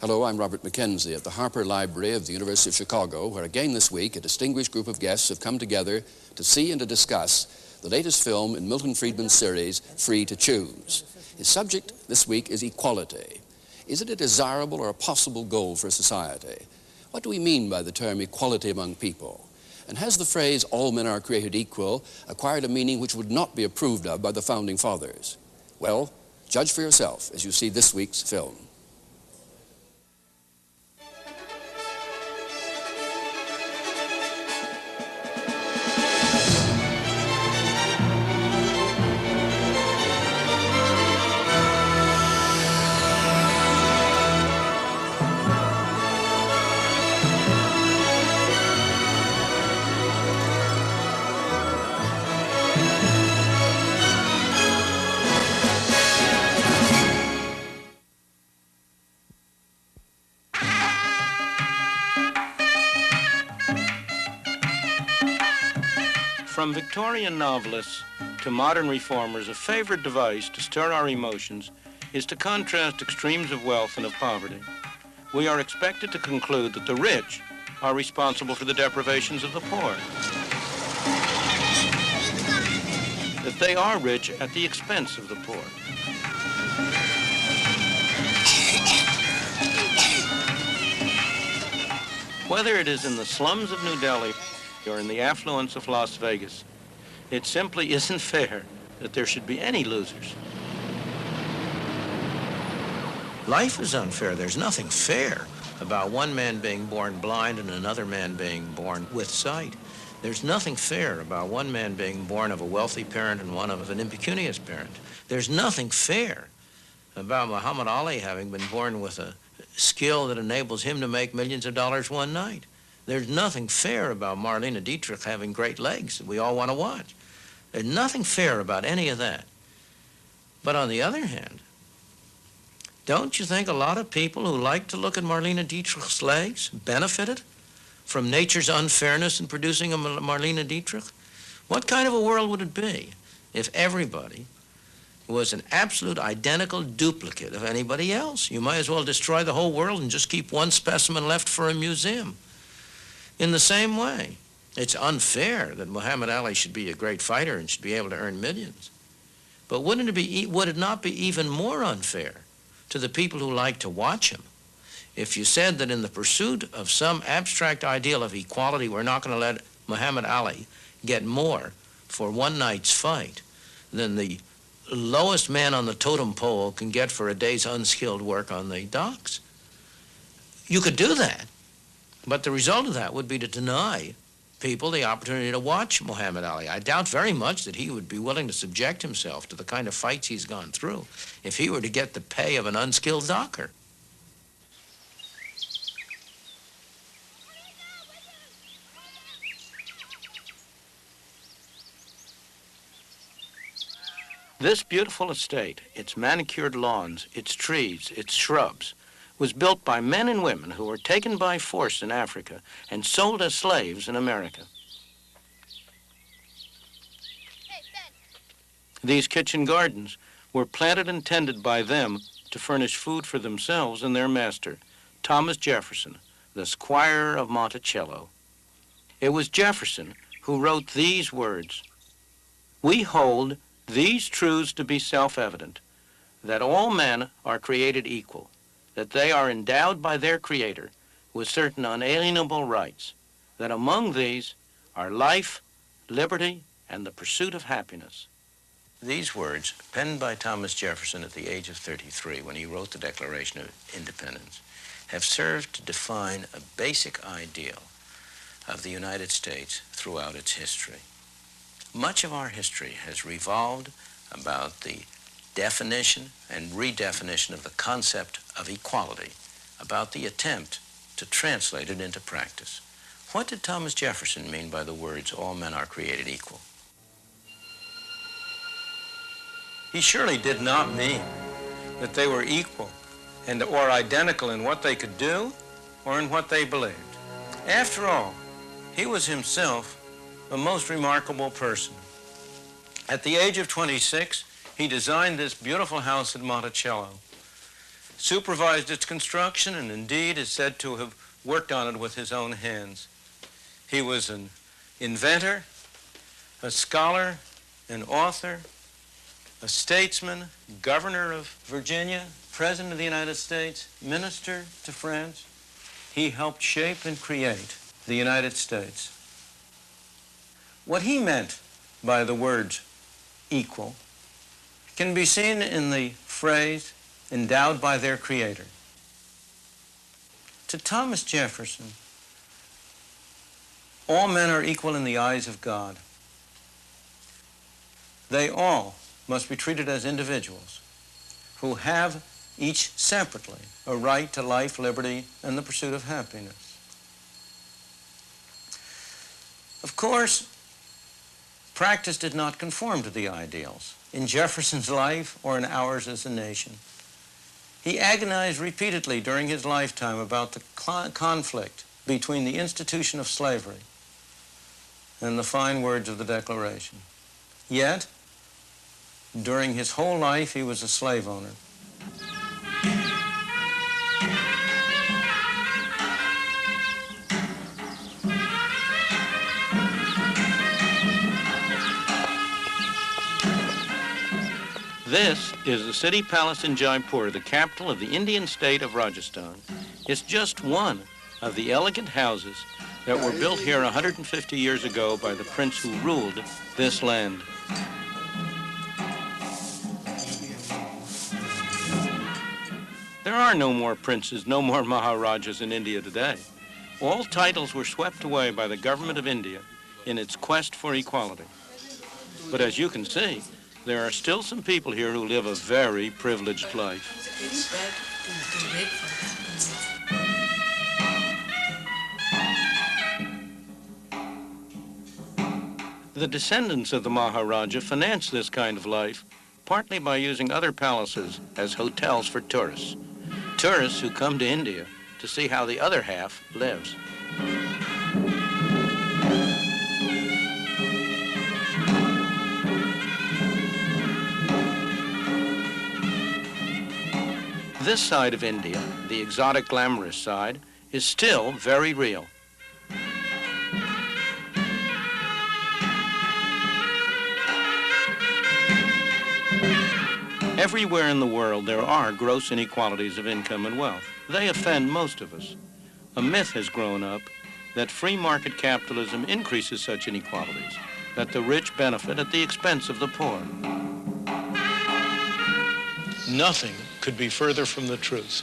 Hello, I'm Robert McKenzie at the Harper Library of the University of Chicago, where again this week a distinguished group of guests have come together to see and to discuss the latest film in Milton Friedman's series, Free to Choose. His subject this week is equality. Is it a desirable or a possible goal for society? What do we mean by the term equality among people? And has the phrase, all men are created equal, acquired a meaning which would not be approved of by the Founding Fathers? Well, judge for yourself as you see this week's film. From Victorian novelists to modern reformers, a favorite device to stir our emotions is to contrast extremes of wealth and of poverty. We are expected to conclude that the rich are responsible for the deprivations of the poor, that they are rich at the expense of the poor. Whether it is in the slums of New Delhi or in the affluence of Las Vegas, it simply isn't fair that there should be any losers. Life is unfair. There's nothing fair about one man being born blind and another man being born with sight. There's nothing fair about one man being born of a wealthy parent and one of an impecunious parent. There's nothing fair about Muhammad Ali having been born with a skill that enables him to make millions of dollars one night. There's nothing fair about Marlene Dietrich having great legs that we all want to watch. There's nothing fair about any of that. But on the other hand, don't you think a lot of people who like to look at Marlene Dietrich's legs benefited from nature's unfairness in producing a Marlene Dietrich? What kind of a world would it be if everybody was an absolute identical duplicate of anybody else? You might as well destroy the whole world and just keep one specimen left for a museum. In the same way, it's unfair that Muhammad Ali should be a great fighter and should be able to earn millions. But would it not be even more unfair to the people who like to watch him if you said that in the pursuit of some abstract ideal of equality, we're not going to let Muhammad Ali get more for one night's fight than the lowest man on the totem pole can get for a day's unskilled work on the docks? You could do that. But the result of that would be to deny people the opportunity to watch Muhammad Ali. I doubt very much that he would be willing to subject himself to the kind of fights he's gone through if he were to get the pay of an unskilled docker. This beautiful estate, its manicured lawns, its trees, its shrubs, was built by men and women who were taken by force in Africa and sold as slaves in America. These kitchen gardens were planted and tended by them to furnish food for themselves and their master, Thomas Jefferson, the Squire of Monticello. It was Jefferson who wrote these words: "We hold these truths to be self-evident, that all men are created equal, that they are endowed by their Creator with certain unalienable rights, that among these are life, liberty, and the pursuit of happiness." These words, penned by Thomas Jefferson at the age of 33 when he wrote the Declaration of Independence, have served to define a basic ideal of the United States throughout its history. Much of our history has revolved about the definition and redefinition of the concept of equality, about the attempt to translate it into practice. What did Thomas Jefferson mean by the words, all men are created equal? He surely did not mean that they were equal and or identical in what they could do or in what they believed. After all, he was himself a most remarkable person. At the age of 26, he designed this beautiful house at Monticello, supervised its construction, and indeed is said to have worked on it with his own hands. He was an inventor, a scholar, an author, a statesman, governor of Virginia, president of the United States, minister to France. He helped shape and create the United States. What he meant by the words equal can be seen in the phrase endowed by their creator. To Thomas Jefferson, all men are equal in the eyes of God. They all must be treated as individuals who have each separately a right to life, liberty, and the pursuit of happiness. Of course, practice did not conform to the ideals in Jefferson's life or in ours as a nation. He agonized repeatedly during his lifetime about the conflict between the institution of slavery and the fine words of the Declaration. Yet, during his whole life, he was a slave owner. This is the city palace in Jaipur, the capital of the Indian state of Rajasthan. It's just one of the elegant houses that were built here 150 years ago by the prince who ruled this land. There are no more princes, no more Maharajas in India today. All titles were swept away by the government of India in its quest for equality. But as you can see, there are still some people here who live a very privileged life. The descendants of the Maharaja financed this kind of life partly by using other palaces as hotels for tourists. Tourists who come to India to see how the other half lives. This side of India, the exotic, glamorous side, is still very real. Everywhere in the world, there are gross inequalities of income and wealth. They offend most of us. A myth has grown up that free market capitalism increases such inequalities, that the rich benefit at the expense of the poor. Nothing could be further from the truth.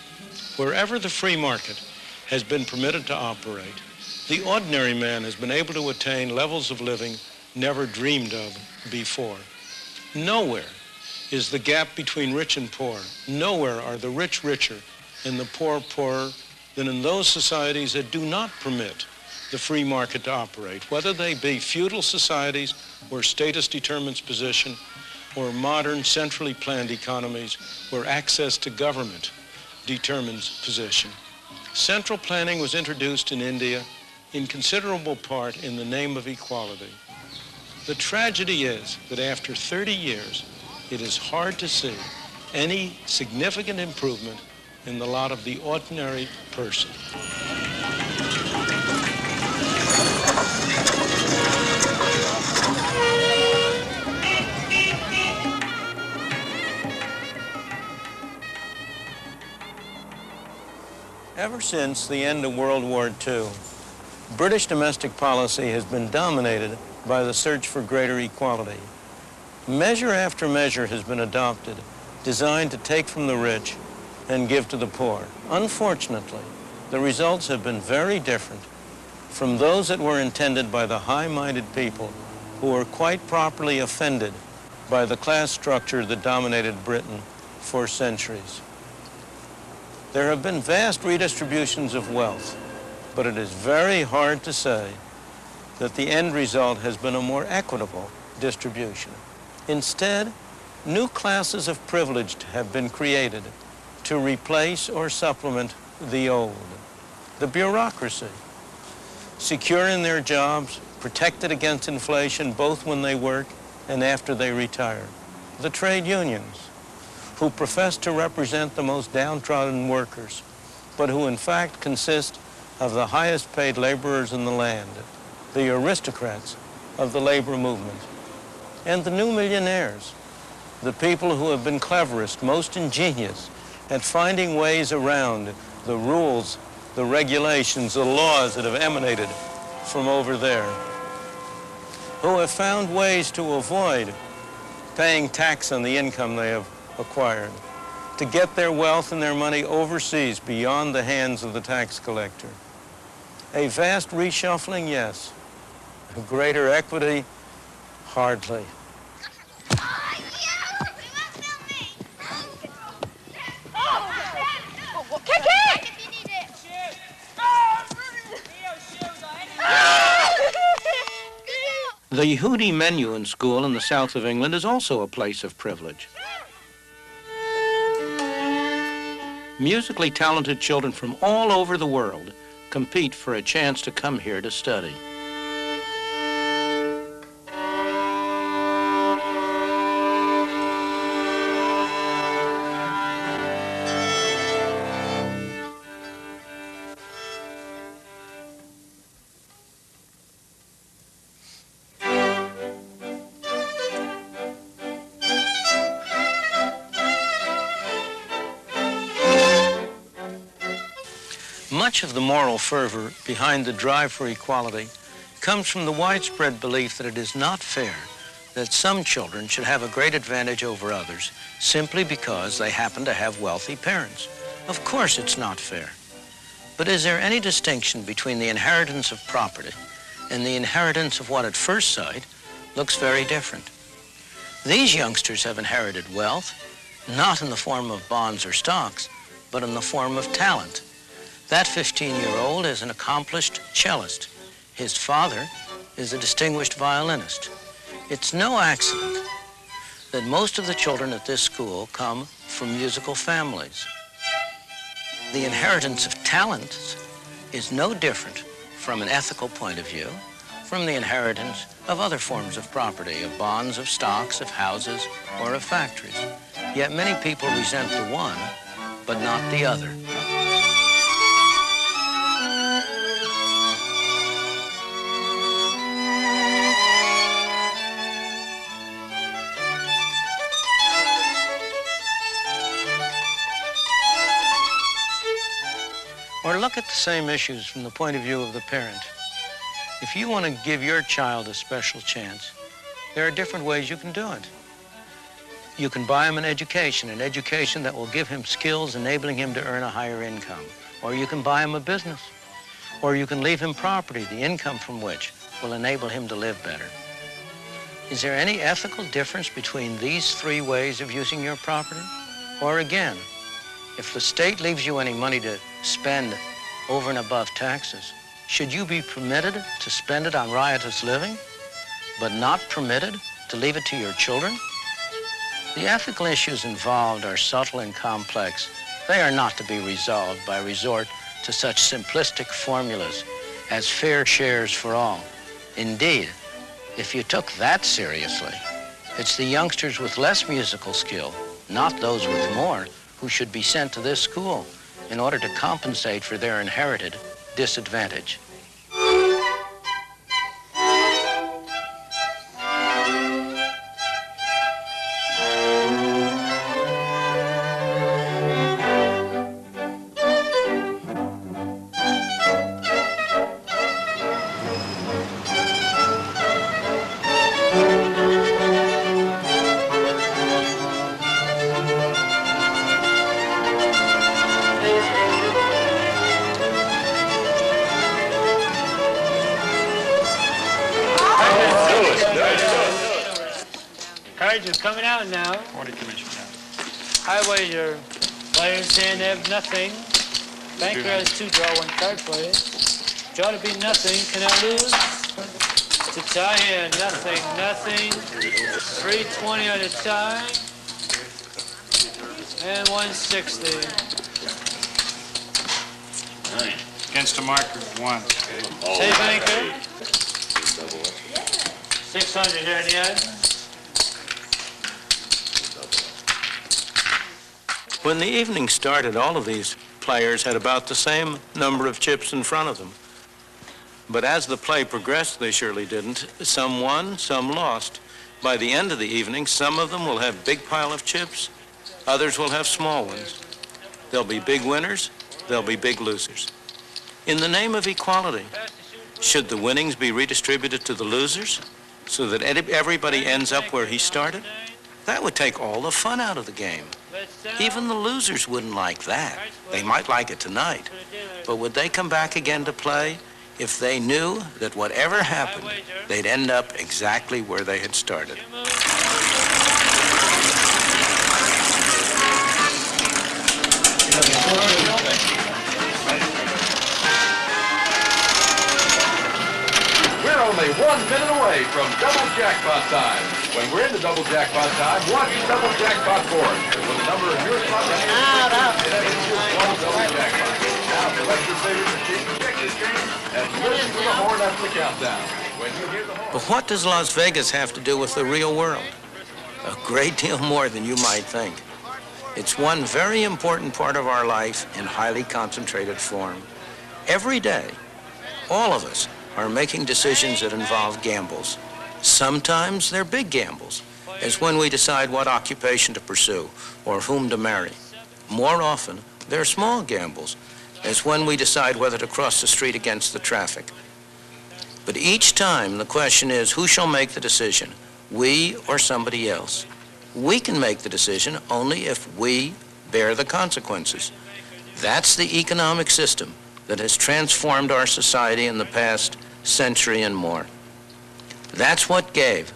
Wherever the free market has been permitted to operate, the ordinary man has been able to attain levels of living never dreamed of before. Nowhere is the gap between rich and poor. Nowhere are the rich richer and the poor poorer than in those societies that do not permit the free market to operate, whether they be feudal societies where status determines position, or modern centrally planned economies where access to government determines position. Central planning was introduced in India in considerable part in the name of equality. The tragedy is that after 30 years, it is hard to see any significant improvement in the lot of the ordinary person. Ever since the end of World War II, British domestic policy has been dominated by the search for greater equality. Measure after measure has been adopted, designed to take from the rich and give to the poor. Unfortunately, the results have been very different from those that were intended by the high-minded people who were quite properly offended by the class structure that dominated Britain for centuries. There have been vast redistributions of wealth, but it is very hard to say that the end result has been a more equitable distribution. Instead, new classes of privilege have been created to replace or supplement the old. The bureaucracy, secure in their jobs, protected against inflation both when they work and after they retire. The trade unions, who profess to represent the most downtrodden workers, but who in fact consist of the highest paid laborers in the land, the aristocrats of the labor movement, and the new millionaires, the people who have been cleverest, most ingenious at finding ways around the rules, the regulations, the laws that have emanated from over there, who have found ways to avoid paying tax on the income they have acquired, to get their wealth and their money overseas beyond the hands of the tax collector. A vast reshuffling, yes. A greater equity, hardly. The Yehudi menu in school in the south of England is also a place of privilege. Musically talented children from all over the world compete for a chance to come here to study. Much of the moral fervor behind the drive for equality comes from the widespread belief that it is not fair that some children should have a great advantage over others simply because they happen to have wealthy parents. Of course it's not fair. But is there any distinction between the inheritance of property and the inheritance of what at first sight looks very different? These youngsters have inherited wealth, not in the form of bonds or stocks, but in the form of talent. That 15-year-old is an accomplished cellist. His father is a distinguished violinist. It's no accident that most of the children at this school come from musical families. The inheritance of talents is no different from an ethical point of view from the inheritance of other forms of property, of bonds, of stocks, of houses, or of factories. Yet many people resent the one, but not the other. Or look at the same issues from the point of view of the parent. If you want to give your child a special chance, there are different ways you can do it. You can buy him an education that will give him skills enabling him to earn a higher income. Or you can buy him a business. Or you can leave him property, the income from which will enable him to live better. Is there any ethical difference between these three ways of using your property? Or again, if the state leaves you any money to spend over and above taxes, should you be permitted to spend it on riotous living, but not permitted to leave it to your children? The ethical issues involved are subtle and complex. They are not to be resolved by resort to such simplistic formulas as fair shares for all. Indeed, if you took that seriously, it's the youngsters with less musical skill, not those with more, who should be sent to this school in order to compensate for their inherited disadvantage. Is coming out now. Morning, Commissioner. Highways are players saying they have nothing. Banker has 2 draw, 1 card player. Draw to be nothing. Can I lose? To tie here, nothing, nothing. 320 on the tie. And 160. Against a marker, 1. Say banker. 600 here in the end. When the evening started, all of these players had about the same number of chips in front of them. But as the play progressed, they surely didn't. Some won, some lost. By the end of the evening, some of them will have big pile of chips, others will have small ones. There'll be big winners, there'll be big losers. In the name of equality, should the winnings be redistributed to the losers so that everybody ends up where he started? That would take all the fun out of the game. Even the losers wouldn't like that. They might like it tonight. But would they come back again to play if they knew that whatever happened, they'd end up exactly where they had started? We're only 1 minute away from double jackpot time. When we're into double jackpot time, watch double jackpot board. With the number of your slot it ends just one double jackpot. Now select your favorite machine, check your screen, and listen to the horn after the countdown. When you hear the horn... But what does Las Vegas have to do with the real world? A great deal more than you might think. It's one very important part of our life in highly concentrated form. Every day, all of us are making decisions that involve gambles. Sometimes they're big gambles, as when we decide what occupation to pursue or whom to marry. More often, they're small gambles, as when we decide whether to cross the street against the traffic. But each time, the question is, who shall make the decision, we or somebody else? We can make the decision only if we bear the consequences. That's the economic system that has transformed our society in the past century and more. That's what gave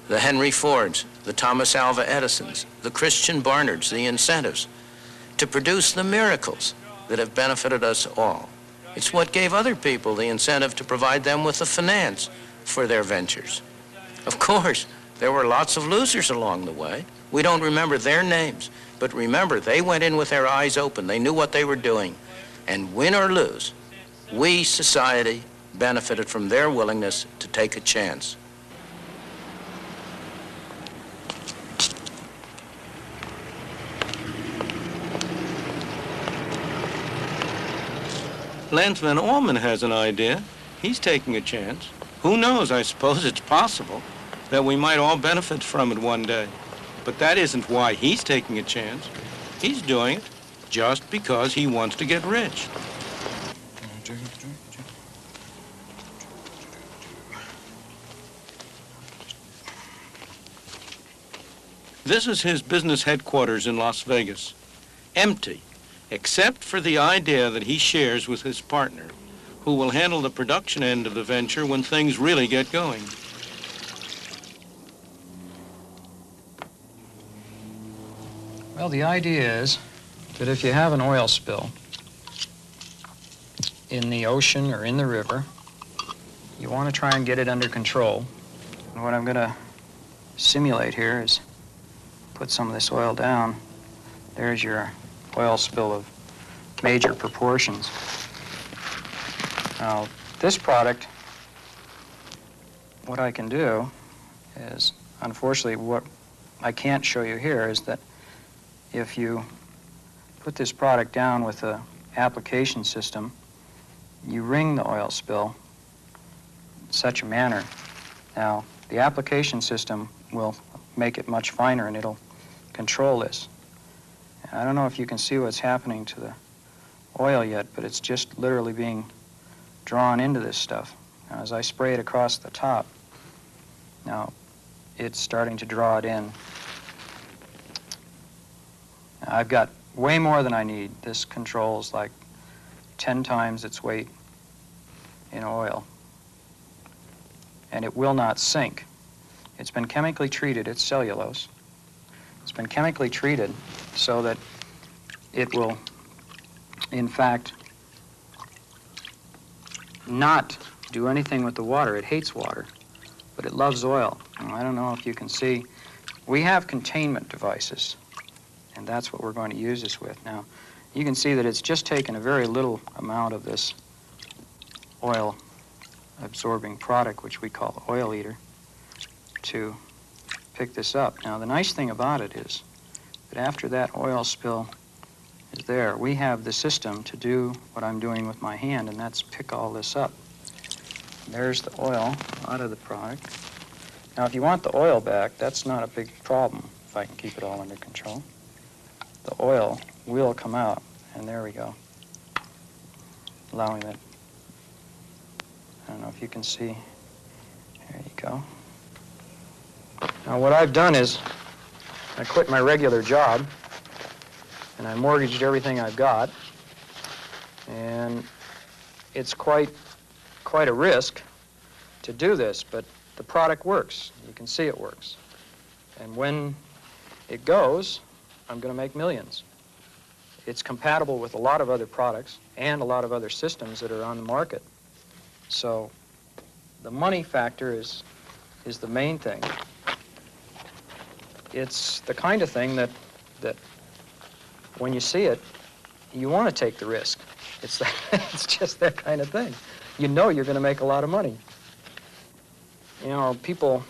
the Henry Fords, the Thomas Alva Edisons, the Christian Barnards the incentives to produce the miracles that have benefited us all. It's what gave other people the incentive to provide them with the finance for their ventures. Of course, there were lots of losers along the way. We don't remember their names, but remember, they went in with their eyes open. They knew what they were doing. And win or lose, we, society, benefited from their willingness to take a chance. Lance Allman has an idea. He's taking a chance. Who knows? I suppose it's possible that we might all benefit from it one day. But that isn't why he's taking a chance. He's doing it just because he wants to get rich. This is his business headquarters in Las Vegas. Empty, except for the idea that he shares with his partner, who will handle the production end of the venture when things really get going. Well, the idea is that if you have an oil spill in the ocean or in the river, you want to try and get it under control. And what I'm going to simulate here is put some of this oil down. There's your oil spill of major proportions. Now, this product, what I can do is, unfortunately, what I can't show you here is that if you put this product down with the application system, you ring the oil spill in such a manner. Now, the application system will make it much finer and it'll control this. And I don't know if you can see what's happening to the oil yet, but it's just literally being drawn into this stuff. Now, as I spray it across the top, now it's starting to draw it in. Now, I've got way more than I need. This controls like 10 times its weight in oil. And it will not sink. It's been chemically treated. It's cellulose. It's been chemically treated so that it will, in fact, not do anything with the water. It hates water, but it loves oil. Now, I don't know if you can see. We have containment devices, and that's what we're going to use this with. Now, you can see that it's just taken a very little amount of this oil-absorbing product, which we call the oil eater, to pick this up. Now, the nice thing about it is But after that oil spill is there, we have the system to do what I'm doing with my hand, and that's pick all this up. There's the oil out of the product. Now, if you want the oil back, that's not a big problem if I can keep it all under control. The oil will come out, and there we go, allowing it. I don't know if you can see. There you go. Now, what I've done is I quit my regular job, and I mortgaged everything I've got, and it's quite a risk to do this, but the product works. You can see it works. And when it goes, I'm going to make millions. It's compatible with a lot of other products and a lot of other systems that are on the market. So the money factor is the main thing. It's the kind of thing that when you see it, you want to take the risk. It's just that kind of thing. You know you're going to make a lot of money. You know, people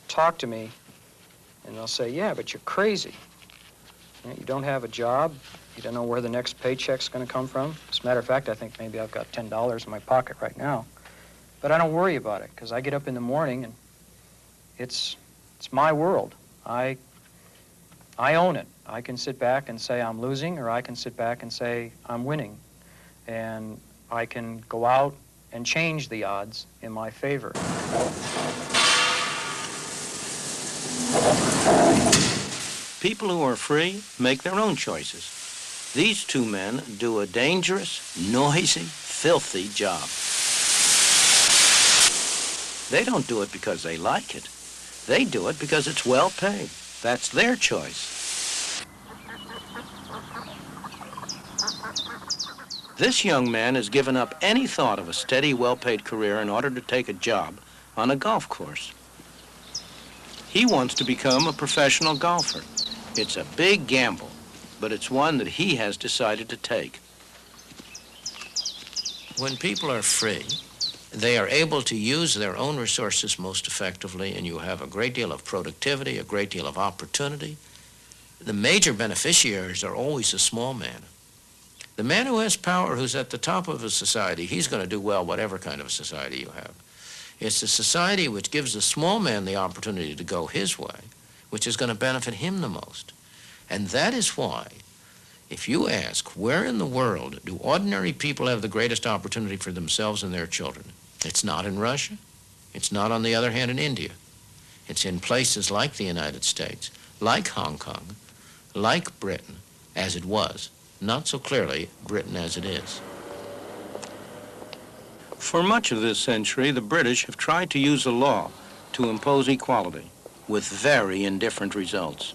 talk to me and they'll say, yeah, but you're crazy. You don't have a job. You don't know where the next paycheck's going to come from. As a matter of fact, I think maybe I've got $10 in my pocket right now. But I don't worry about it because I get up in the morning and it's my world. I own it. I can sit back and say I'm losing, or I can sit back and say I'm winning. And I can go out and change the odds in my favor. People who are free make their own choices. These two men do a dangerous, noisy, filthy job. They don't do it because they like it. They do it because it's well paid. That's their choice. This young man has given up any thought of a steady, well-paid career in order to take a job on a golf course. He wants to become a professional golfer. It's a big gamble, but it's one that he has decided to take. When people are free, they are able to use their own resources most effectively, and you have a great deal of productivity, a great deal of opportunity. The major beneficiaries are always the small man. The man who has power, who's at the top of a society, he's going to do well whatever kind of a society you have. It's the society which gives the small man the opportunity to go his way, which is going to benefit him the most. And that is why, if you ask, where in the world do ordinary people have the greatest opportunity for themselves and their children? It's not in Russia. It's not, on the other hand, in India. It's in places like the United States, like Hong Kong, like Britain, as it was. Not so clearly Britain as it is. For much of this century, the British have tried to use the law to impose equality, with very indifferent results.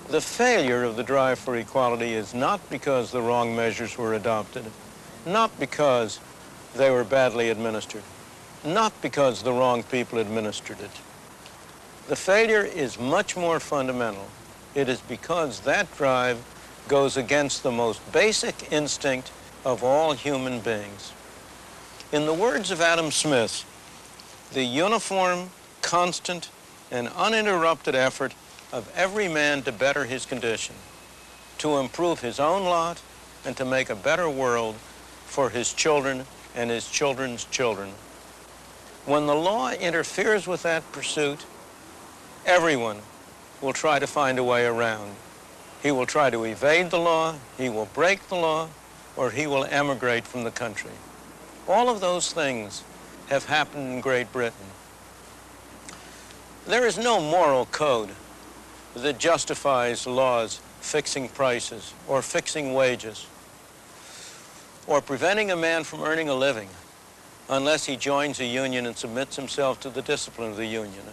The failure of the drive for equality is not because the wrong measures were adopted, not because they were badly administered, not because the wrong people administered it. The failure is much more fundamental. It is because that drive goes against the most basic instinct of all human beings. In the words of Adam Smith, the uniform, constant, and uninterrupted effort of every man to better his condition, to improve his own lot, and to make a better world for his children and his children's children. When the law interferes with that pursuit, everyone will try to find a way around. He will try to evade the law, he will break the law, or he will emigrate from the country. All of those things have happened in Great Britain. There is no moral code that justifies laws fixing prices or fixing wages or preventing a man from earning a living unless he joins a union and submits himself to the discipline of the union,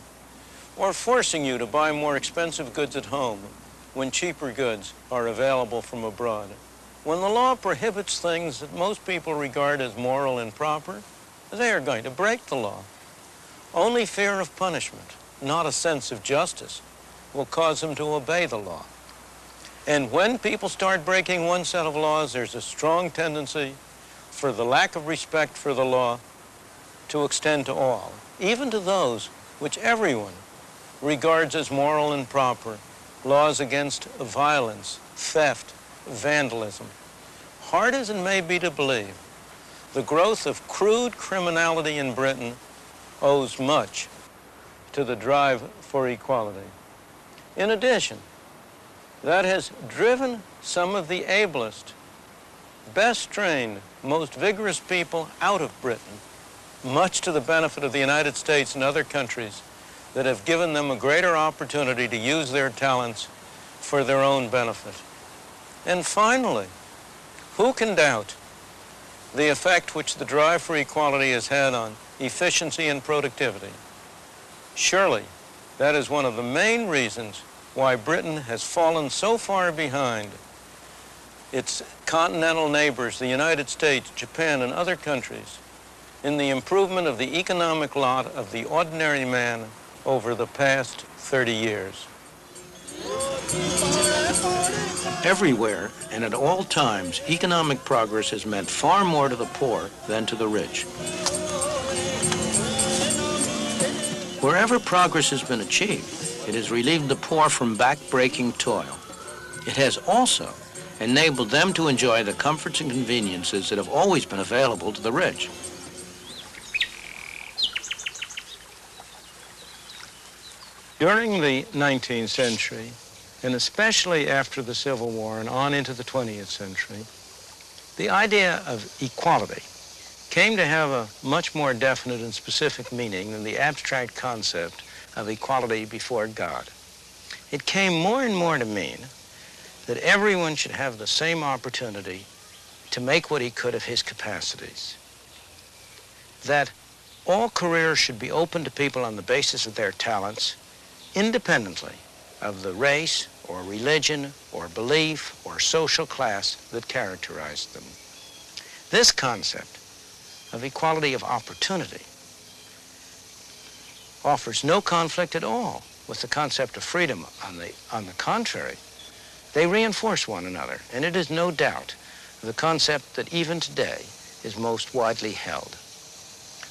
or forcing you to buy more expensive goods at home when cheaper goods are available from abroad. When the law prohibits things that most people regard as moral and proper, they are going to break the law. Only fear of punishment, not a sense of justice, will cause them to obey the law. And when people start breaking one set of laws, there's a strong tendency for the lack of respect for the law to extend to all, even to those which everyone regards as moral and proper, laws against violence, theft, vandalism. Hard as it may be to believe, the growth of crude criminality in Britain owes much to the drive for equality. In addition, that has driven some of the ablest, best trained, most vigorous people out of Britain, much to the benefit of the United States and other countries that have given them a greater opportunity to use their talents for their own benefit. And finally, who can doubt the effect which the drive for equality has had on efficiency and productivity? Surely, that is one of the main reasons why Britain has fallen so far behind its continental neighbors, the United States, Japan, and other countries, in the improvement of the economic lot of the ordinary man over the past 30 years. Everywhere and at all times, economic progress has meant far more to the poor than to the rich. Wherever progress has been achieved, it has relieved the poor from back-breaking toil. It has also enabled them to enjoy the comforts and conveniences that have always been available to the rich. During the 19th century, and especially after the Civil War and on into the 20th century, the idea of equality came to have a much more definite and specific meaning than the abstract concept of equality before God. It came more and more to mean that everyone should have the same opportunity to make what he could of his capacities, that all careers should be open to people on the basis of their talents, independently of the race or religion or belief or social class that characterized them. This concept of equality of opportunity offers no conflict at all with the concept of freedom. On the contrary, they reinforce one another, and it is no doubt the concept that even today is most widely held.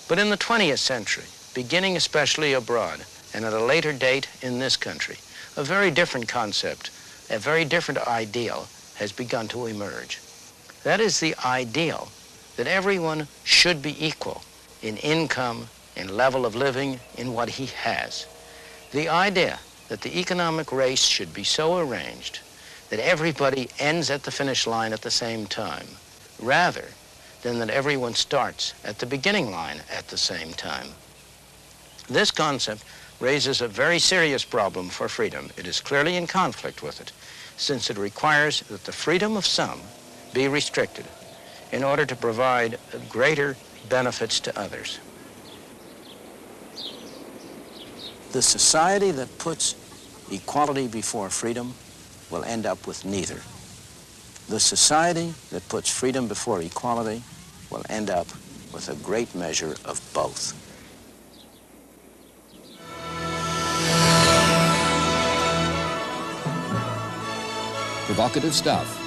But in the 20th century, beginning especially abroad, and at a later date in this country, a very different concept, a very different ideal has begun to emerge. That is the ideal that everyone should be equal in income, in level of living, in what he has. The idea that the economic race should be so arranged that everybody ends at the finish line at the same time, rather than that everyone starts at the beginning line at the same time. This concept raises a very serious problem for freedom. It is clearly in conflict with it, since it requires that the freedom of some be restricted in order to provide greater benefits to others. The society that puts equality before freedom will end up with neither. The society that puts freedom before equality will end up with a great measure of both. Provocative stuff.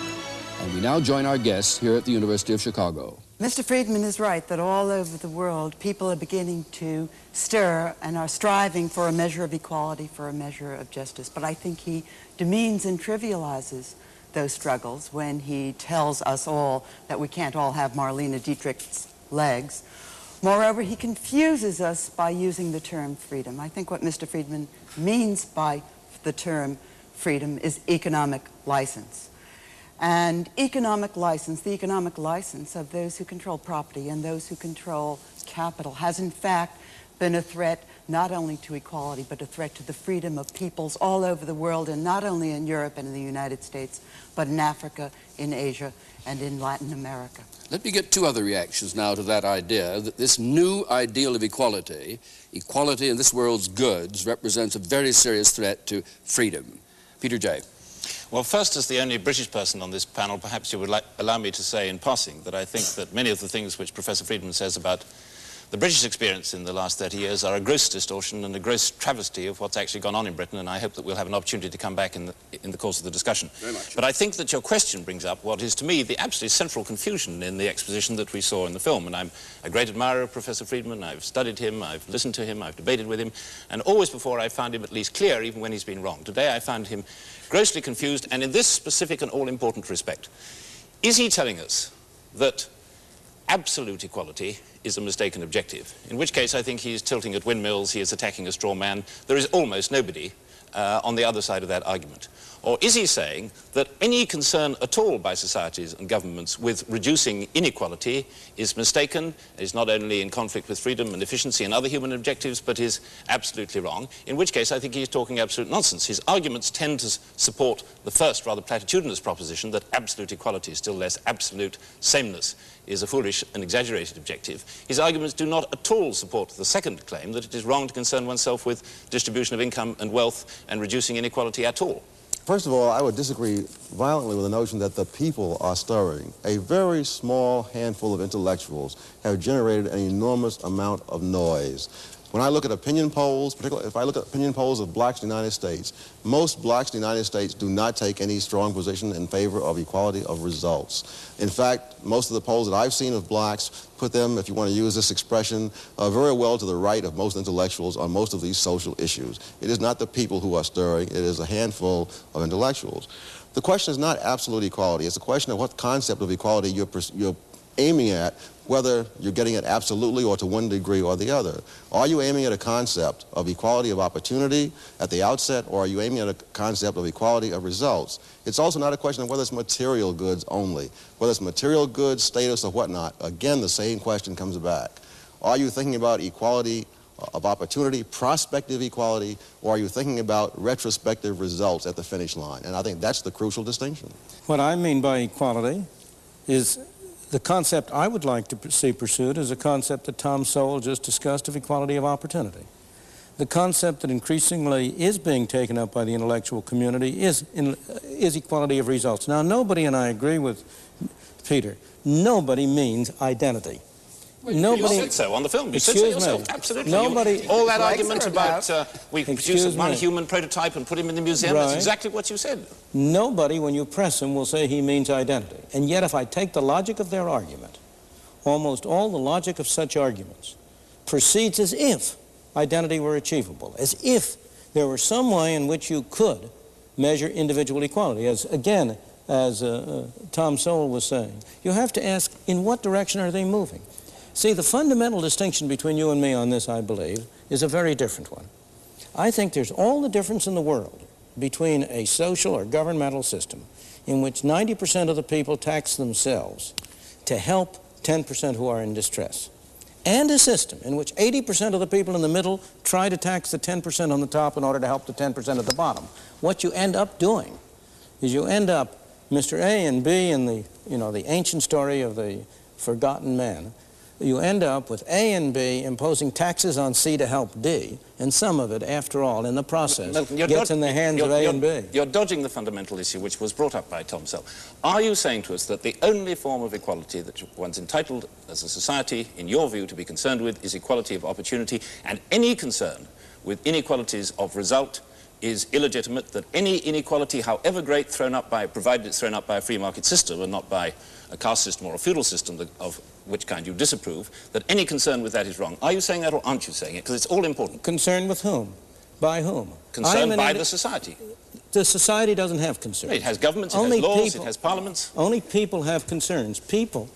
And we now join our guests here at the University of Chicago. Mr. Friedman is right that all over the world, people are beginning to stir and are striving for a measure of equality, for a measure of justice. But I think he demeans and trivializes those struggles when he tells us all that we can't all have Marlene Dietrich's legs. Moreover, he confuses us by using the term freedom. I think what Mr. Friedman means by the term freedom is economic license. And economic license, the economic license of those who control property and those who control capital has in fact been a threat not only to equality, but a threat to the freedom of peoples all over the world, and not only in Europe and in the United States, but in Africa, in Asia, and in Latin America. Let me get two other reactions now to that idea, that this new ideal of equality, equality in this world's goods, represents a very serious threat to freedom. Peter J. Well, first, as the only British person on this panel, perhaps you would allow me to say in passing that I think that many of the things which Professor Friedman says about The British experience in the last 30 years are a gross distortion and a gross travesty of what's actually gone on in Britain, and I hope that we'll have an opportunity to come back in the course of the discussion. Very much. But I think that your question brings up what is, to me, the absolutely central confusion in the exposition that we saw in the film. And I'm a great admirer of Professor Friedman. I've studied him, I've listened to him, I've debated with him, and always before I found him at least clear, even when he's been wrong. Today I found him grossly confused, and in this specific and all-important respect. Is he telling us that absolute equality is a mistaken objective? In which case I think he's tilting at windmills, he is attacking a straw man. There is almost nobody on the other side of that argument. Or is he saying that any concern at all by societies and governments with reducing inequality is mistaken, is not only in conflict with freedom and efficiency and other human objectives, but is absolutely wrong? In which case I think he's talking absolute nonsense. His arguments tend to support the first rather platitudinous proposition that absolute equality is still less absolute sameness is a foolish and exaggerated objective. His arguments do not at all support the second claim that it is wrong to concern oneself with distribution of income and wealth and reducing inequality at all. First of all, I would disagree violently with the notion that the people are stirring. A very small handful of intellectuals have generated an enormous amount of noise. When I look at opinion polls, particularly if I look at opinion polls of blacks in the United States, most blacks in the United States do not take any strong position in favor of equality of results. In fact, most of the polls that I've seen of blacks put them, if you want to use this expression, very well to the right of most intellectuals on most of these social issues. It is not the people who are stirring, it is a handful of intellectuals. The question is not absolute equality, it's a question of what concept of equality you're aiming at, whether you're getting it absolutely or to one degree or the other. Are you aiming at a concept of equality of opportunity at the outset, or are you aiming at a concept of equality of results? It's also not a question of whether it's material goods only. Whether it's material goods, status, or whatnot, again, the same question comes back. Are you thinking about equality of opportunity, prospective equality, or are you thinking about retrospective results at the finish line? And I think that's the crucial distinction. What I mean by equality is the concept I would like to see pursued is a concept that Tom Sowell just discussed of equality of opportunity. The concept that increasingly is being taken up by the intellectual community is equality of results. Now, nobody, and I agree with Peter, nobody means identity. Well, you said so on the film. You said so yourself. Absolutely. Nobody. All that argument about we produce one human prototype and put him in the museum, right. That's exactly what you said. Nobody, when you press him, will say he means identity. And yet, if I take the logic of their argument, almost all the logic of such arguments proceeds as if identity were achievable, as if there were some way in which you could measure individual equality. As Tom Sowell was saying, you have to ask, in what direction are they moving? See, the fundamental distinction between you and me on this, I believe, is a very different one. I think there's all the difference in the world between a social or governmental system in which 90% of the people tax themselves to help 10% who are in distress, and a system in which 80% of the people in the middle try to tax the 10% on the top in order to help the 10% at the bottom. What you end up doing is you end up, Mr. A and B in the ancient story of the forgotten man, you end up with A and B imposing taxes on C to help D, and some of it, after all, in the process, gets in the hands of A and B. You're dodging the fundamental issue which was brought up by Tom Sowell. Are you saying to us that the only form of equality that one's entitled as a society, in your view, to be concerned with is equality of opportunity, and any concern with inequalities of result is illegitimate, that any inequality, however great, provided it's thrown up by a free market system and not by a caste system or a feudal system of which kind you disapprove, that any concern with that is wrong? Are you saying that or aren't you saying it? Because it's all important. Concern with whom? By whom? Concern by the society. The society doesn't have concerns. It has governments, it has laws, it has parliaments. Only people have concerns. People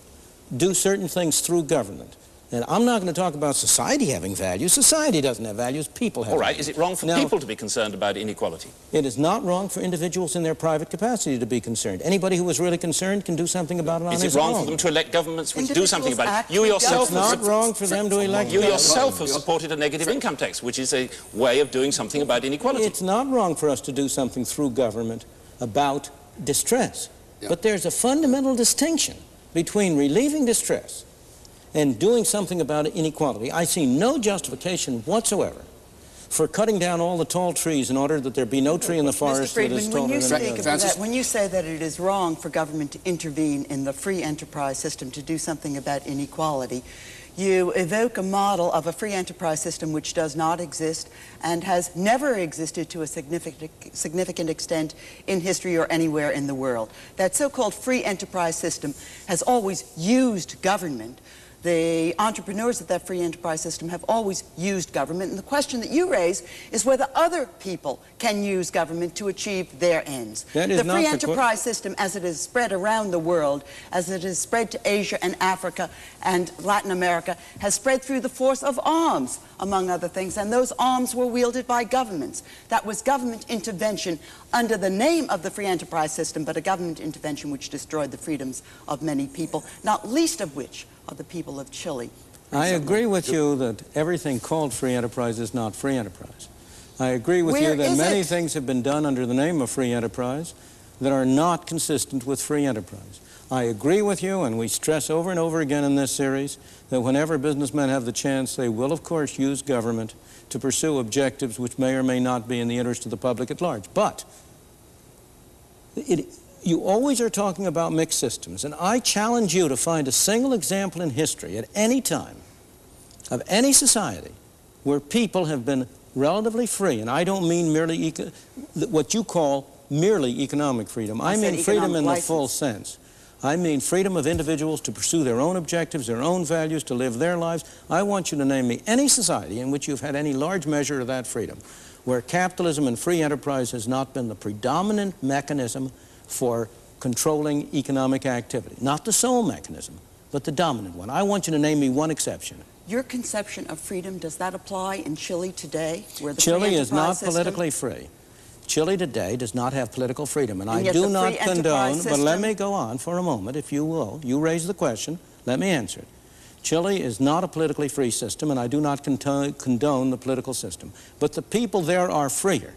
do certain things through government. And I'm not going to talk about society having values. Society doesn't have values. People have values. All right. Is it wrong for people to be concerned about inequality? It is not wrong for individuals in their private capacity to be concerned. Anybody who is really concerned can do something about it on his own. Is it wrong for them to elect governments which do something about it? You yourself It's not wrong for them to elect You yourself have supported a negative income tax, which is a way of doing something about inequality. It's not wrong for us to do something through government about distress. Yeah. But there's a fundamental distinction between relieving distress and doing something about inequality. I see no justification whatsoever for cutting down all the tall trees in order that there be no tree in the forest that is taller than the other. When you say that it is wrong for government to intervene in the free enterprise system to do something about inequality, You evoke a model of a free enterprise system which does not exist and has never existed to a significant extent in history or anywhere in the world. That so-called free enterprise system has always used government. The entrepreneurs of that free enterprise system have always used government, and the question that you raise is whether other people can use government to achieve their ends. The free enterprise system, as it is spread around the world, as it is spread to Asia and Africa and Latin America, has spread through the force of arms, among other things, and those arms were wielded by governments. That was government intervention under the name of the free enterprise system, but a government intervention which destroyed the freedoms of many people, not least of which are the people of Chile. I agree with you that everything called free enterprise is not free enterprise. I agree with you that many things have been done under the name of free enterprise that are not consistent with free enterprise. I agree with you, and we stress over and over again in this series, that whenever businessmen have the chance, they will, of course, use government to pursue objectives which may or may not be in the interest of the public at large. But you always are talking about mixed systems, and I challenge you to find a single example in history at any time of any society where people have been relatively free, and I don't mean merely what you call merely economic freedom. I mean freedom in the full sense. I mean freedom of individuals to pursue their own objectives, their own values, to live their lives. I want you to name me any society in which you've had any large measure of that freedom, where capitalism and free enterprise has not been the predominant mechanism for controlling economic activity. Not the sole mechanism, but the dominant one. I want you to name me one exception. Your conception of freedom, does that apply in Chile today? Where the Chile is not politically free. Chile today does not have political freedom, and I do not condone, but let me go on for a moment, if you will. You raise the question, let me answer it. Chile is not a politically free system, and I do not condone the political system. But the people there are freer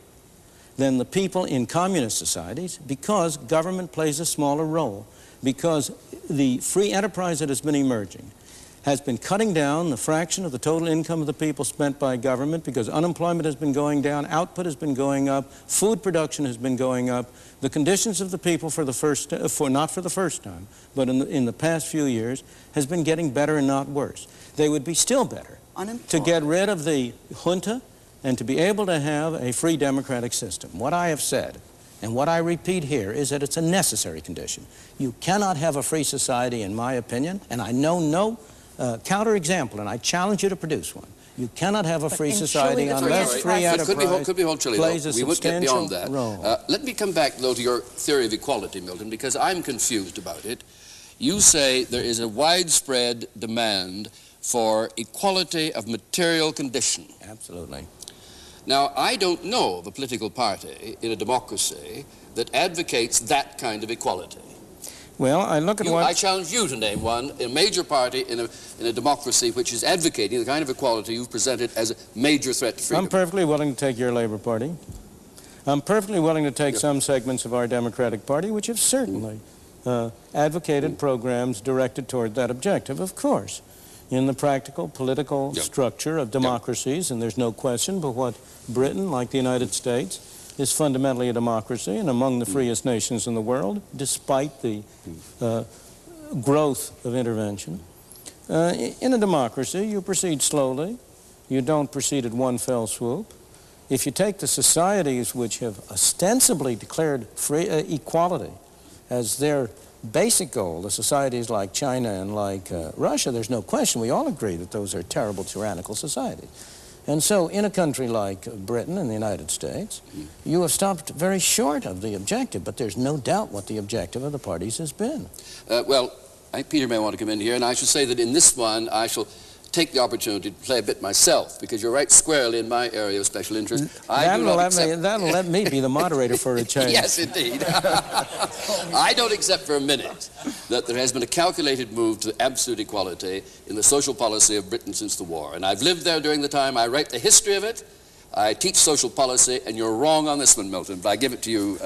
than the people in communist societies because government plays a smaller role, because the free enterprise that has been emerging has been cutting down the fraction of the total income of the people spent by government, because unemployment has been going down, output has been going up, food production has been going up. The conditions of the people not for the first time, but in the past few years, has been getting better and not worse. They would be still better to get rid of the junta and to be able to have a free democratic system. What I have said, and what I repeat here, is that it's a necessary condition. You cannot have a free society, in my opinion, and I know no counterexample, and I challenge you to produce one. You cannot have a free society unless free enterprise could be whole Chile, plays a we would get beyond that. Role. Let me come back, though, to your theory of equality, Milton, because I'm confused about it. You say there is a widespread demand for equality of material condition. Absolutely. Now, I don't know of a political party in a democracy that advocates that kind of equality. Well, I look at I challenge you to name one, a major party in a democracy which is advocating the kind of equality you've presented as a major threat to freedom. I'm perfectly willing to take your Labor Party. I'm perfectly willing to take some segments of our Democratic Party which have certainly advocated programs directed toward that objective, of course, in the practical political structure of democracies, and there's no question but what Britain, like the United States, is fundamentally a democracy and among the freest nations in the world, despite the growth of intervention. In a democracy, you proceed slowly. You don't proceed at one fell swoop. If you take the societies which have ostensibly declared equality as their basic goal, the societies like China and like Russia, there's no question, we all agree that those are terrible tyrannical societies. And so in a country like Britain and the United States, you have stopped very short of the objective, but there's no doubt what the objective of the parties has been. Well, Peter may want to come in here, and I should say that in this one, I shall take the opportunity to play a bit myself, because you're right squarely in my area of special interest. That'll let me be the moderator for a change. Yes, indeed. I don't accept for a minute that there has been a calculated move to absolute equality in the social policy of Britain since the war. And I've lived there during the time. I write the history of it. I teach social policy, and you're wrong on this one, Milton, but I give it to you,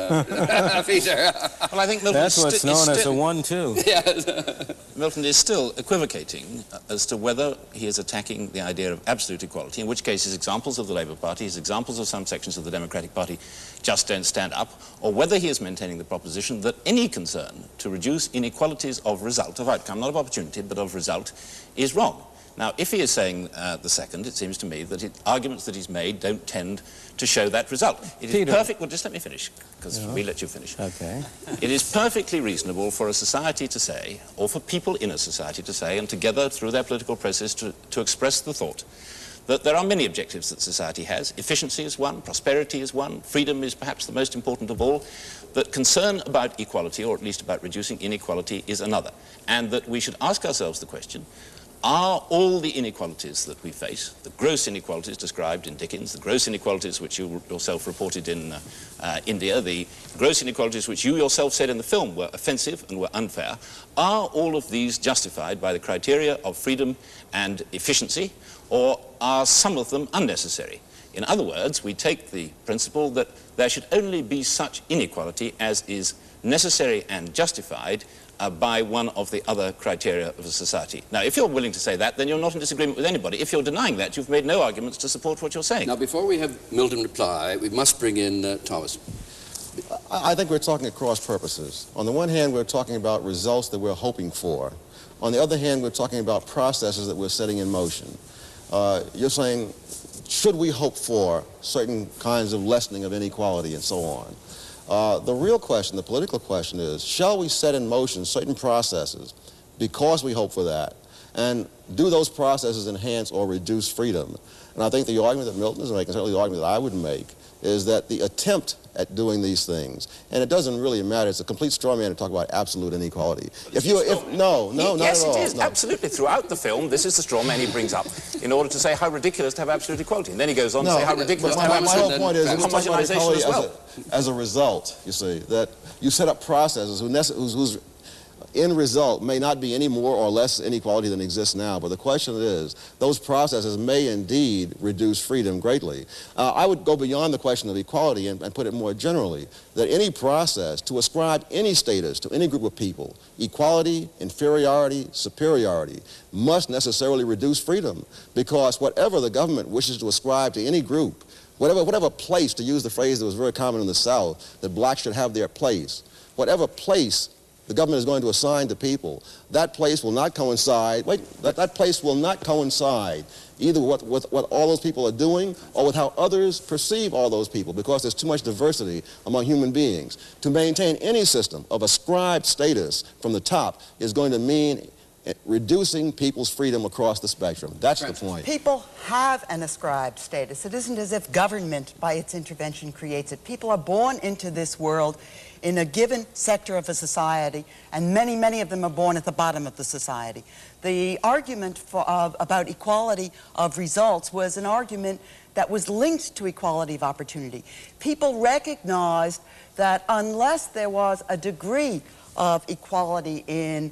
Peter. Well, I think Milton that's what's known as a 1-2. Yes. Milton is still equivocating as to whether he is attacking the idea of absolute equality, in which case his examples of the Labour Party, his examples of some sections of the Democratic Party just don't stand up, or whether he is maintaining the proposition that any concern to reduce inequalities of result, of outcome, not of opportunity, but of result, is wrong. Now, if he is saying the second, it seems to me that arguments that he's made don't tend to show that result. It is perfect... Well, just let me finish, because we let you finish. Okay. It is perfectly reasonable for a society to say, or for people in a society to say, and together through their political process to express the thought, that there are many objectives that society has. Efficiency is one, prosperity is one, freedom is perhaps the most important of all, that concern about equality, or at least about reducing inequality, is another. And that we should ask ourselves the question, are all the inequalities that we face, the gross inequalities described in Dickens, the gross inequalities which you yourself reported in India, the gross inequalities which you yourself said in the film were offensive and were unfair, are all of these justified by the criteria of freedom and efficiency, or are some of them unnecessary? In other words, we take the principle that there should only be such inequality as is necessary and justified by one of the other criteria of a society. Now, if you're willing to say that, then you're not in disagreement with anybody. If you're denying that, you've made no arguments to support what you're saying. Now, before we have Milton reply, we must bring in Thomas. I think we're talking at cross purposes. On the one hand, we're talking about results that we're hoping for. On the other hand, we're talking about processes that we're setting in motion. You're saying, should we hope for certain kinds of lessening of inequality and so on? The real question, the political question is, shall we set in motion certain processes because we hope for that? And do those processes enhance or reduce freedom? And I think the argument that Milton is making, certainly the argument that I would make, is that the attempt at doing these things, and it doesn't really matter, it's a complete straw man to talk about absolute inequality. No, not yes, at all. Yes, it is, no. Absolutely. Throughout the film, this is the straw man he brings up in order to say how ridiculous to have absolute equality. And then he goes on to say how ridiculous to have my whole point is homogenization as well. As a result, you see, that you set up processes whose end result may not be any more or less inequality than exists now, but the question is, those processes may indeed reduce freedom greatly. I would go beyond the question of equality and put it more generally, that any process to ascribe any status to any group of people, equality, inferiority, superiority, must necessarily reduce freedom, because whatever the government wishes to ascribe to any group, whatever place, to use the phrase that was very common in the South, that blacks should have their place, whatever place the government is going to assign to people, that place will not coincide, that place will not coincide either with what all those people are doing or with how others perceive all those people, because there's too much diversity among human beings. To maintain any system of ascribed status from the top is going to mean reducing people's freedom across the spectrum. That's the point. People have an ascribed status. It isn't as if government, by its intervention, creates it. People are born into this world in a given sector of a society, and many, many of them are born at the bottom of the society. The argument about equality of results was an argument that was linked to equality of opportunity. People recognized that unless there was a degree of equality in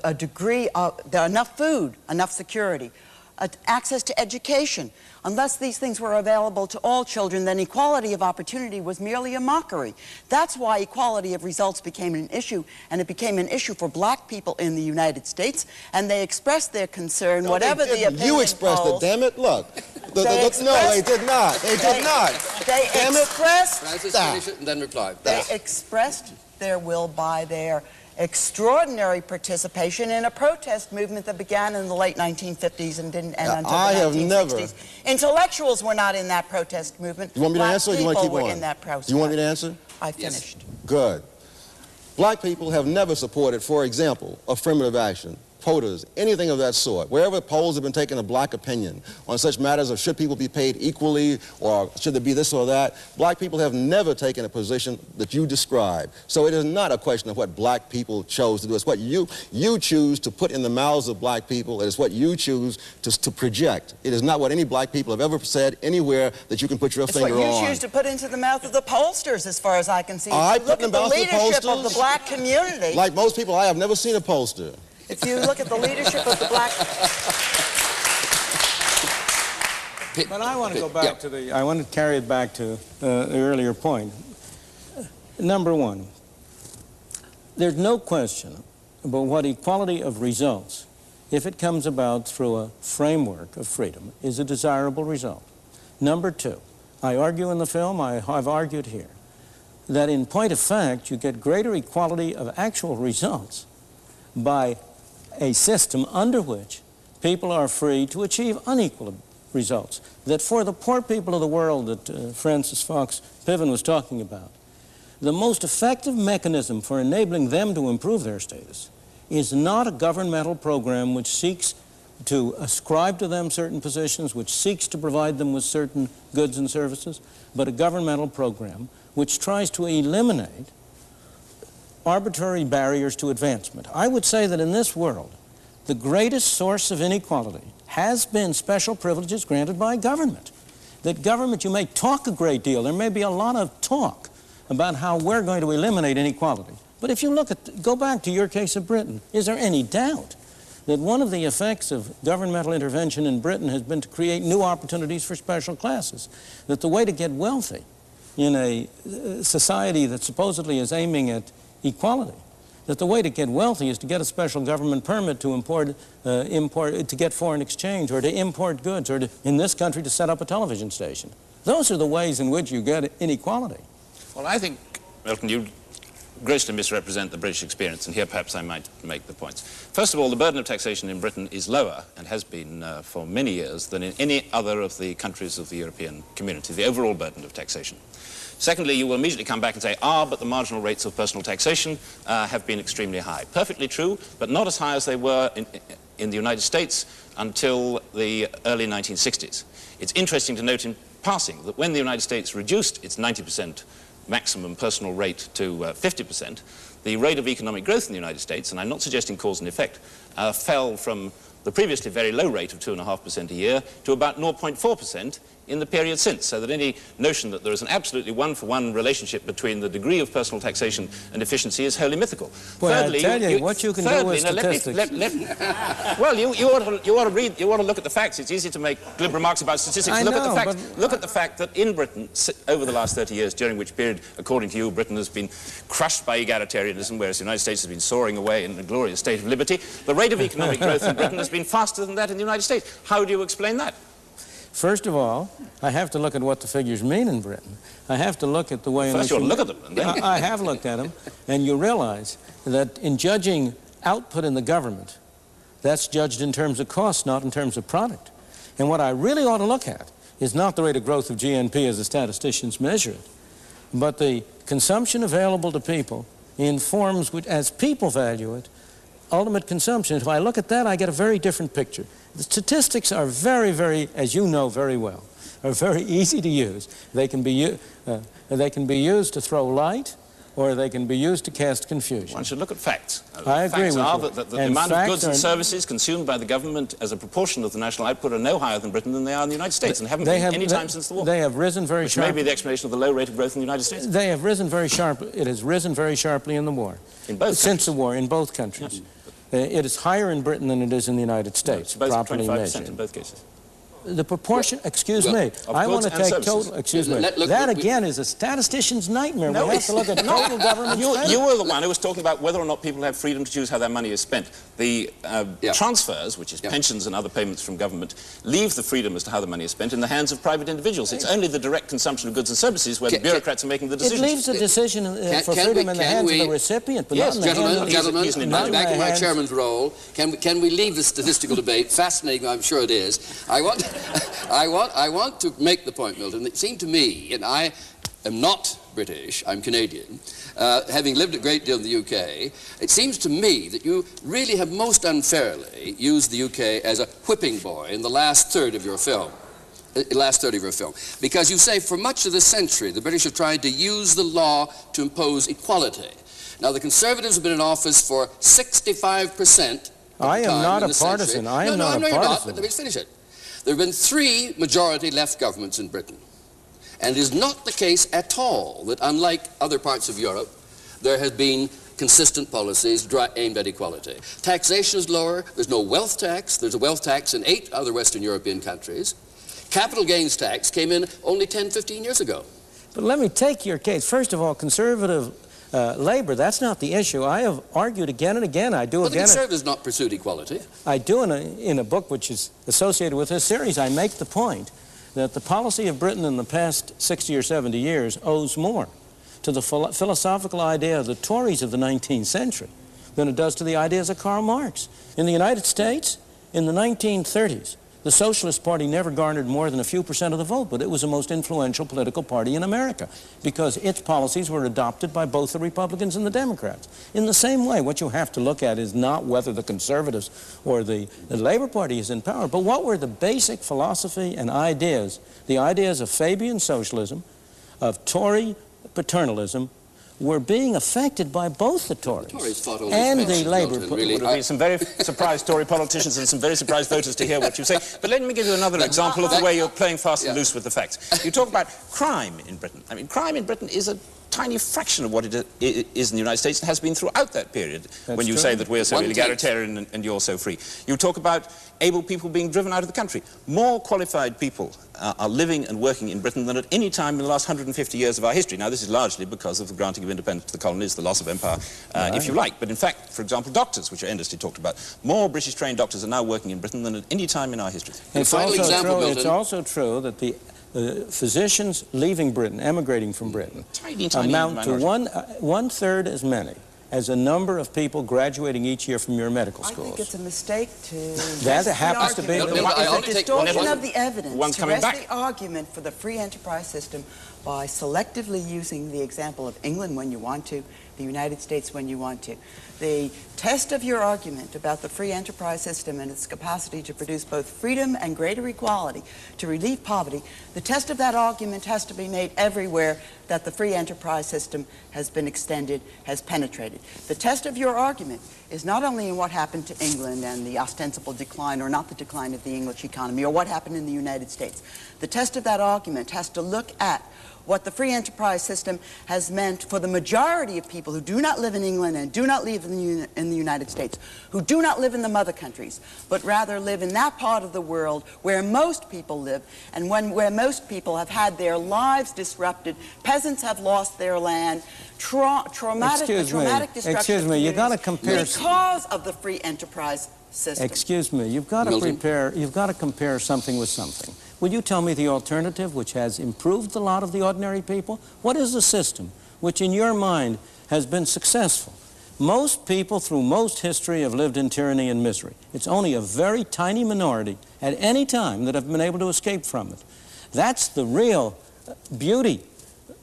a degree of enough food, enough security, access to education, unless these things were available to all children, then equality of opportunity was merely a mockery. That's why equality of results became an issue, and it became an issue for black people in the United States, and they expressed their concern, whatever the opinion You expressed it, damn it, look. No, they did not. They did not. They expressed... Francis, finish it and then reply. They expressed their will by their extraordinary participation in a protest movement that began in the late 1950s and didn't end until the 1960s. Intellectuals were not in that protest movement. You want me to answer or you want to keep Black people on? were in that protest. You want me to answer? I finished. Yes. Good. Black people have never supported, for example, affirmative action, quotas, anything of that sort. Wherever polls have been taking a black opinion on such matters of should people be paid equally or should there be this or that, black people have never taken a position that you describe. So it is not a question of what black people chose to do. It's what you choose to put in the mouths of black people. It is what you choose to project. It is not what any black people have ever said anywhere that you can put your finger on. It's what you choose to put into the mouth of the pollsters, as far as I can see. I put in the mouth of the leadership pollsters? of the black community. Like most people, I have never seen a pollster. If you look at the leadership of the black... But I want to go back to I want to carry it back to the earlier point. Number one, there's no question about what equality of results, if it comes about through a framework of freedom, is a desirable result. Number two, I argue in the film, I've argued here, that in point of fact, you get greater equality of actual results by a system under which people are free to achieve unequal results. That for the poor people of the world that Francis Fox Piven was talking about, the most effective mechanism for enabling them to improve their status is not a governmental program which seeks to ascribe to them certain positions, which seeks to provide them with certain goods and services, but a governmental program which tries to eliminate arbitrary barriers to advancement. I would say that in this world, the greatest source of inequality has been special privileges granted by government. That government, you may talk a great deal, there may be a lot of talk about how we're going to eliminate inequality. But if you look at, go back to your case of Britain, is there any doubt that one of the effects of governmental intervention in Britain has been to create new opportunities for special classes? That the way to get wealthy in a society that supposedly is aiming at equality, that the way to get wealthy is to get a special government permit to to get foreign exchange, or to import goods, or to, in this country, to set up a television station. Those are the ways in which you get inequality. Well, I think, Milton, you grossly misrepresent the British experience, and here perhaps I might make the points. First of all, the burden of taxation in Britain is lower, and has been for many years, than in any other of the countries of the European community, the overall burden of taxation. Secondly, you will immediately come back and say, but the marginal rates of personal taxation have been extremely high. Perfectly true, but not as high as they were in the United States until the early 1960s. It's interesting to note in passing that when the United States reduced its 90% maximum personal rate to 50%, the rate of economic growth in the United States, and I'm not suggesting cause and effect, fell from the previously very low rate of 2.5% a year to about 0.4% in the period since, so that any notion that there is an absolutely one-for-one relationship between the degree of personal taxation and efficiency is wholly mythical. Well, thirdly, I tell you what you can do with statistics. Well, you ought to look at the facts. It's easy to make glib remarks about statistics. Look at the facts. Look at the fact that in Britain, over the last 30 years, during which period, according to you, Britain has been crushed by egalitarianism, whereas the United States has been soaring away in a glorious state of liberty. The rate of economic growth in Britain has been faster than that in the United States. How do you explain that? First of all, I have to look at what the figures mean in Britain. I have to look at the way in which you look at them. And then I have looked at them, and you realize that in judging output in the government, that's judged in terms of cost, not in terms of product. And what I really ought to look at is not the rate of growth of GNP as the statisticians measure it, but the consumption available to people in forms which, as people value it, ultimate consumption. If I look at that, I get a very different picture. The statistics are very, very, as you know very well, are very easy to use. They can be used to throw light, or they can be used to cast confusion. One should look at facts. I agree with you. Facts are that the amount of goods and services consumed by the government as a proportion of the national output are no higher than Britain than they are in the United States, and haven't been any time since the war. They have risen very sharply. Which may be the explanation of the low rate of growth in the United States. They have risen very sharply. It has risen very sharply in the war. In both Since the war, in both countries. Yes. It is higher in Britain than it is in the United States, both properly 25% measured. in both cases. The proportion, excuse me, I want to take total, excuse me, that again is a statistician's nightmare. No, we have to look at total government spending. You were the one who was talking about whether or not people have freedom to choose how their money is spent. The transfers, which is pensions and other payments from government, leave the freedom as to how the money is spent in the hands of private individuals. It's only the direct consumption of goods and services where the bureaucrats are making the decisions. It leaves the decision for freedom in the hands of the recipient, but not in the hands of gentlemen, back in my chairman's role, can we leave the statistical debate? Fascinating, I'm sure it is. I want to make the point, Milton, it seemed to me, and I am not British, I'm Canadian, having lived a great deal in the UK, it seems to me that you really have most unfairly used the UK as a whipping boy in the last third of your film. Because you say for much of this century, the British have tried to use the law to impose equality. Now, the Conservatives have been in office for 65% I am not a partisan. I am not a partisan. You're not, but let me finish it. There have been 3 majority left governments in Britain. And it is not the case at all that, unlike other parts of Europe, there has been consistent policies aimed at equality. Taxation is lower. There's no wealth tax. There's a wealth tax in 8 other Western European countries. Capital gains tax came in only 10, 15 years ago. But let me take your case. First of all, conservative labor, that's not the issue. I have argued again and again. I do well, again. The Conservatives not pursued equality. I do in a book which is associated with this series. I make the point that the policy of Britain in the past 60 or 70 years owes more to the philosophical idea of the Tories of the 19th century than it does to the ideas of Karl Marx. In the United States, In the 1930s, the Socialist Party never garnered more than a few % of the vote, but it was the most influential political party in America because its policies were adopted by both the Republicans and the Democrats. In the same way, what you have to look at is not whether the Conservatives or the Labor Party is in power, but what were the basic philosophy and ideas, the ideas of Fabian socialism, of Tory paternalism, were being affected by both the Tories and the Labour Party. Really, there will be some very surprised Tory politicians and some very surprised voters to hear what you say. But let me give you another example of the way you're playing fast and loose with the facts. You talk about crime in Britain. I mean, crime in Britain is a tiny fraction of what it is in the United States and has been throughout that period. That's when you true. say that we're so egalitarian and you're so free. You talk about able people being driven out of the country. More qualified people are living and working in Britain than at any time in the last 150 years of our history. Now, this is largely because of the granting of independence to the colonies, the loss of empire, if you like. But in fact, for example, doctors, which are endlessly talked about, more British trained doctors are now working in Britain than at any time in our history. It's also true that the physicians leaving Britain, emigrating from Britain, amount to one-third as many as a number of people graduating each year from your medical schools. I think it's a mistake to that happens to be the distortion of the evidence to rest back. the argument for the free enterprise system by selectively using the example of England when you want to, the United States when you want to. The test of your argument about the free enterprise system and its capacity to produce both freedom and greater equality, to relieve poverty, the test of that argument has to be made everywhere that the free enterprise system has been extended, has penetrated. The test of your argument is not only in what happened to England and the ostensible decline or not the decline of the English economy or what happened in the United States. The test of that argument has to look at what the free enterprise system has meant for the majority of people who do not live in England and do not live in the United States, who do not live in the mother countries, but rather live in that part of the world where most people live and where most people have had their lives disrupted, peasants have lost their land, traumatic destruction. Excuse me, you've got to compare because of the free enterprise system. Excuse me, you've got to compare something with something. Will you tell me the alternative, which has improved the lot of the ordinary people? What is the system which, in your mind, has been successful? Most people, through most history, have lived in tyranny and misery. It's only a very tiny minority at any time that have been able to escape from it. That's the real beauty.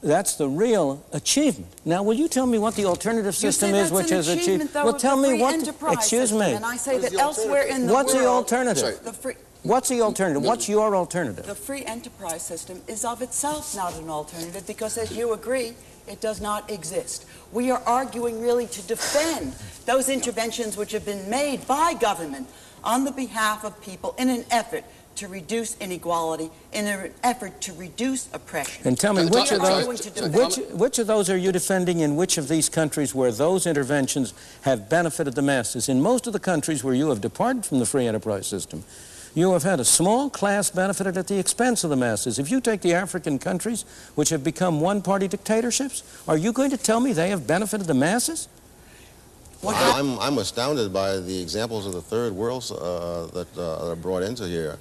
That's the real achievement. Now, will you tell me what the alternative system is which has achieved? Well, tell me what. Excuse me. And I say that elsewhere in the world. What's the alternative? What's the alternative? What's your alternative? The free enterprise system is of itself not an alternative because, as you agree, it does not exist. We are arguing really to defend those interventions which have been made by government on the behalf of people in an effort to reduce inequality, in an effort to reduce oppression. And tell me, which of those are you defending in which of these countries where those interventions have benefited the masses? In most of the countries where you have departed from the free enterprise system, you have had a small class benefited at the expense of the masses. If you take the African countries, which have become one-party dictatorships, are you going to tell me they have benefited the masses? I'm astounded by the examples of the third world that are brought into here.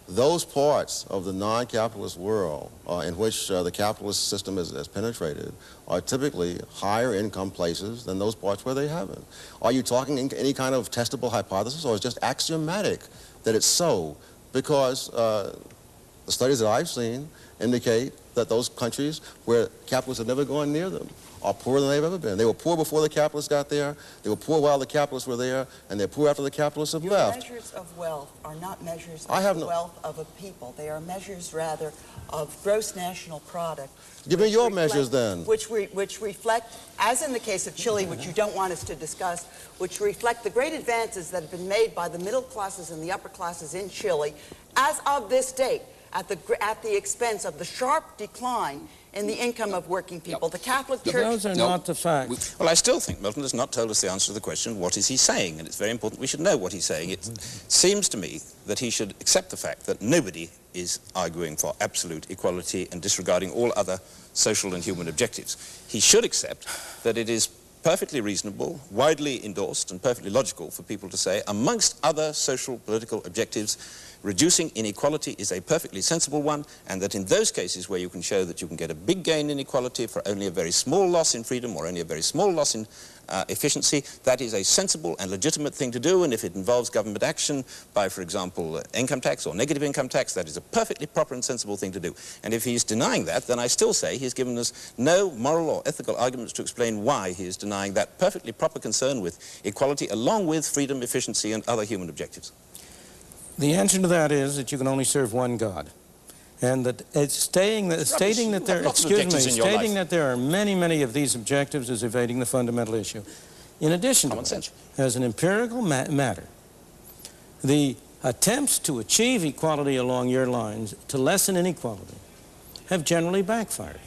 Those parts of the non-capitalist world in which the capitalist system has penetrated are typically higher income places than those parts where they haven't. Are you talking in any kind of testable hypothesis, or is it just axiomatic that it's so? Because the studies that I've seen indicate that those countries where capitalists have never gone near them are poorer than they've ever been. They were poor before the capitalists got there, they were poor while the capitalists were there, and they're poor after the capitalists have left. Measures of wealth are not measures of the wealth of a people. They are measures, rather, of gross national product. Give me your measures, then. Which reflect, as in the case of Chile, which you don't want us to discuss, which reflect the great advances that have been made by the middle classes and the upper classes in Chile, as of this date, at the expense of the sharp decline in the income of working people. The Catholic Church... Those are not the facts. Well, I still think Milton has not told us the answer to the question, what is he saying? And it's very important we should know what he's saying. It seems to me that he should accept the fact that nobody is arguing for absolute equality and disregarding all other social and human objectives. He should accept that it is perfectly reasonable, widely endorsed, and perfectly logical for people to say, amongst other social political objectives, reducing inequality is a perfectly sensible one, and that in those cases where you can show that you can get a big gain in equality for only a very small loss in freedom or only a very small loss in efficiency. That is a sensible and legitimate thing to do, and if it involves government action by, for example, income tax or negative income tax, that is a perfectly proper and sensible thing to do. And if he's denying that, then I still say he's given us no moral or ethical arguments to explain why he is denying that perfectly proper concern with equality along with freedom, efficiency, and other human objectives. The answer to that is that you can only serve one God. And that stating that there are many, many of these objectives is evading the fundamental issue. In addition to that, as an empirical matter, the attempts to achieve equality along your lines, to lessen inequality, have generally backfired.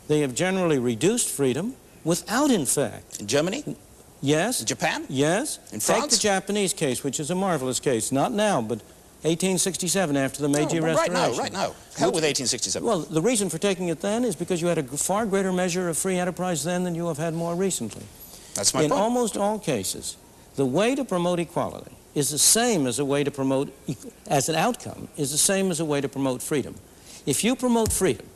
They have generally reduced freedom without, in fact... In Germany? Yes. In Japan? Yes. In France? Take the Japanese case, which is a marvelous case. Not now, but 1867, after the Meiji Restoration. Right now. Hell with 1867. Well, the reason for taking it then is because you had a far greater measure of free enterprise then than you have had more recently. That's my point. In almost all cases, the way to promote equality is the same as a way to promote, as an outcome, is the same as a way to promote freedom. If you promote freedom,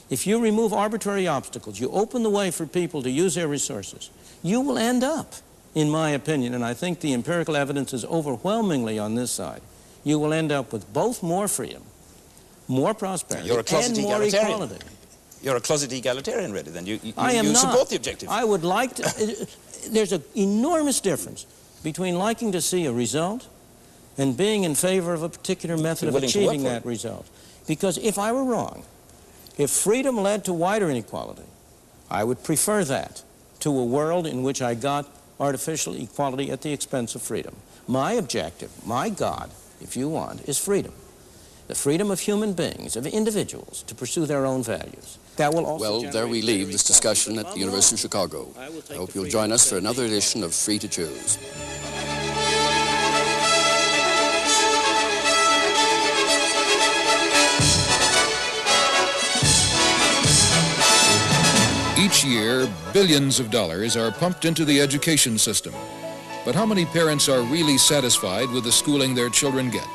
if you remove arbitrary obstacles, you open the way for people to use their resources, you will end up, in my opinion, and I think the empirical evidence is overwhelmingly on this side, you will end up with both more freedom, more prosperity, and more equality. You're a closet egalitarian, really, then. You not. Support the objective. I would like to... There's an enormous difference between liking to see a result and being in favor of a particular method of achieving that result. Because if I were wrong, if freedom led to wider inequality, I would prefer that to a world in which I got artificial equality at the expense of freedom. My objective, my God, if you want, is freedom. The freedom of human beings, of individuals, to pursue their own values. That will also well, there we leave this discussion at the University of Chicago. I hope you'll join us for another edition of Free to Choose. Each year, billions of dollars are pumped into the education system. But how many parents are really satisfied with the schooling their children get?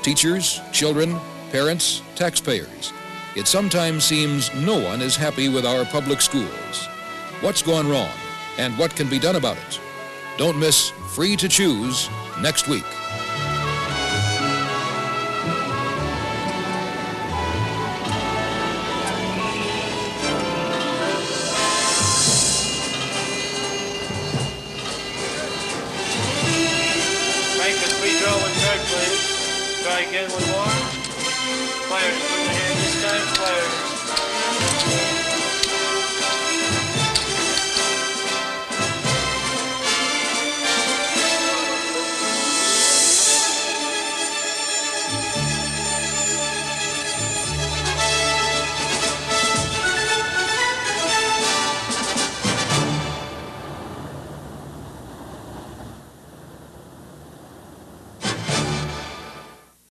Teachers, children, parents, taxpayers. It sometimes seems no one is happy with our public schools. What's gone wrong, and what can be done about it? Don't miss Free to Choose next week. Try again one more. Players, put the hand this time. Players.